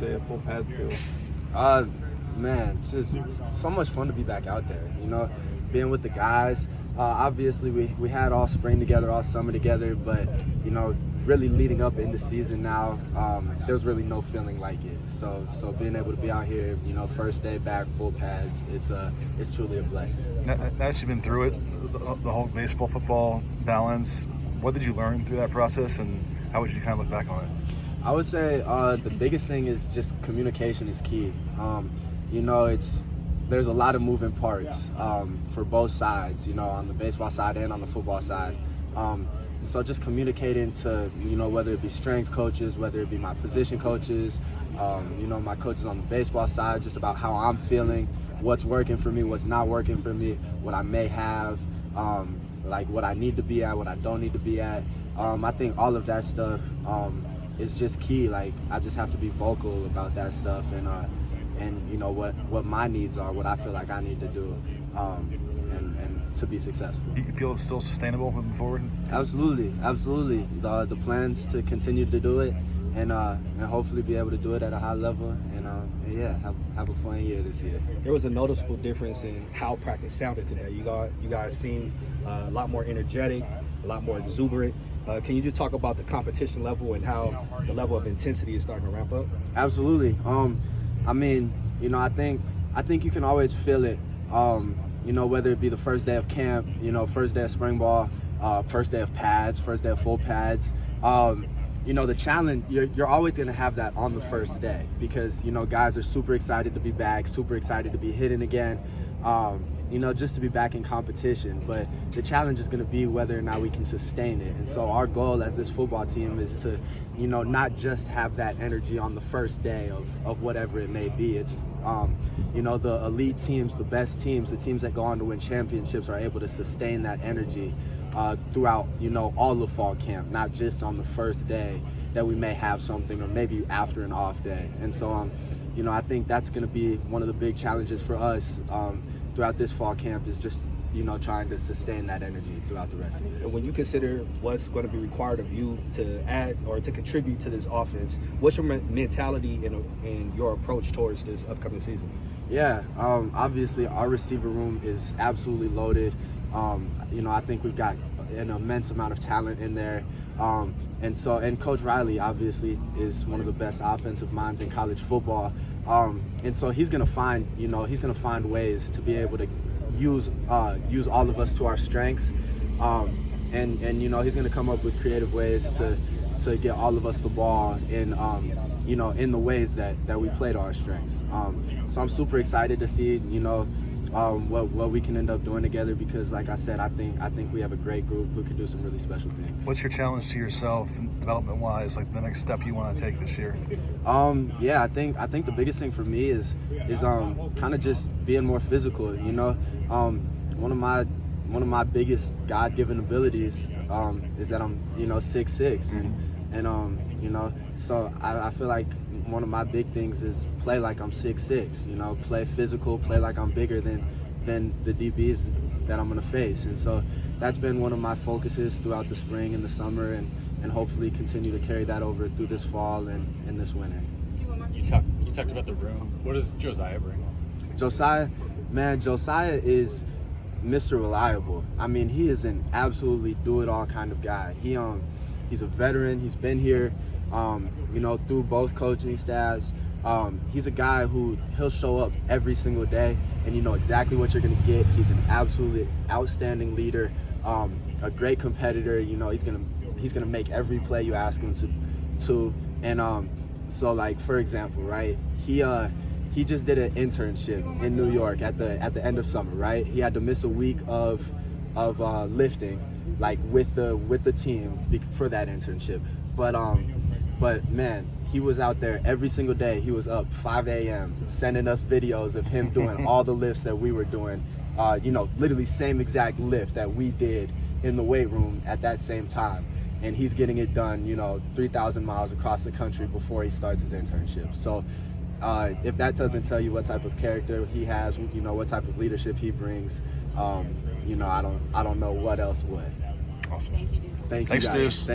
day at full pads feel? Man, just so much fun to be back out there, being with the guys. Obviously, we had all spring together, all summer together, but, really leading up into season now, there's really no feeling like it. So being able to be out here, first day back, full pads, it's truly a blessing. Now that you've been through it, the whole baseball, football balance, what did you learn through that process, and how would you kind of look back on it? I would say the biggest thing is just communication is key. There's a lot of moving parts for both sides, on the baseball side and on the football side. And so just communicating to, whether it be strength coaches, whether it be my position coaches, my coaches on the baseball side, just about how I'm feeling, what's working for me, what's not working for me, what I may have, like what I need to be at, what I don't need to be at. I think all of that stuff is just key. Like, I just have to be vocal about that stuff and what my needs are, what I feel like I need to do, and to be successful. You feel it's still sustainable moving forward? Absolutely. The plans to continue to do it and hopefully be able to do it at a high level and have a fun year this year. There was a noticeable difference in how practice sounded today. You guys seemed a lot more energetic, a lot more exuberant. Can you just talk about the competition level and how the level of intensity is starting to ramp up? Absolutely. I think you can always feel it. Whether it be the first day of camp, first day of spring ball, first day of pads, first day of full pads. The challenge, you're always going to have that on the first day because, guys are super excited to be back, super excited to be hitting again, just to be back in competition. But the challenge is going to be whether or not we can sustain it. And so our goal as this football team is to, not just have that energy on the first day of whatever it may be. It's, the elite teams, the best teams, the teams that go on to win championships are able to sustain that energy throughout, all of fall camp, not just on the first day that we may have something or maybe after an off day. And so, I think that's going to be one of the big challenges for us throughout this fall camp is just, trying to sustain that energy throughout the rest of the year. When you consider what's going to be required of you to add or to contribute to this offense, what's your mentality and your approach towards this upcoming season? Yeah, obviously our receiver room is absolutely loaded. I think we've got an immense amount of talent in there. And Coach Riley obviously is one of the best offensive minds in college football. And so he's gonna find ways to be able to use all of us to our strengths. And he's gonna come up with creative ways to get all of us the ball in the ways that we play to our strengths. So I'm super excited to see, what we can end up doing together because, like I said, I think we have a great group who can do some really special things. What's your challenge to yourself, development-wise, like the next step you want to take this year? I think the biggest thing for me is kind of just being more physical. One of my biggest God-given abilities is that I'm 6'6", and so I feel like one of my big things is play like I'm 6'6", play physical, play like I'm bigger than the DBs that I'm gonna face. And so that's been one of my focuses throughout the spring and the summer and hopefully continue to carry that over through this fall and this winter. You talked about the room. What does Josiah bring? Josiah is Mr. Reliable. I mean, he is an absolutely do-it-all kind of guy. He's a veteran. He's been here, through both coaching staffs. He's a guy he'll show up every single day, and you know exactly what you're gonna get. He's an absolutely outstanding leader, a great competitor. He's gonna make every play you ask him to. And so, like, for example, right? He just did an internship in New York at the end of summer, right? He had to miss a week of lifting, like with the team for that internship. But man, he was out there every single day. He was up 5 a.m. sending us videos of him doing all the lifts that we were doing. Literally same exact lift that we did in the weight room at that same time. And he's getting it done, 3,000 miles across the country before he starts his internship. So if that doesn't tell you what type of character he has, what type of leadership he brings, I don't know what else would. Awesome. Thank you, Duce. Thanks, Duce.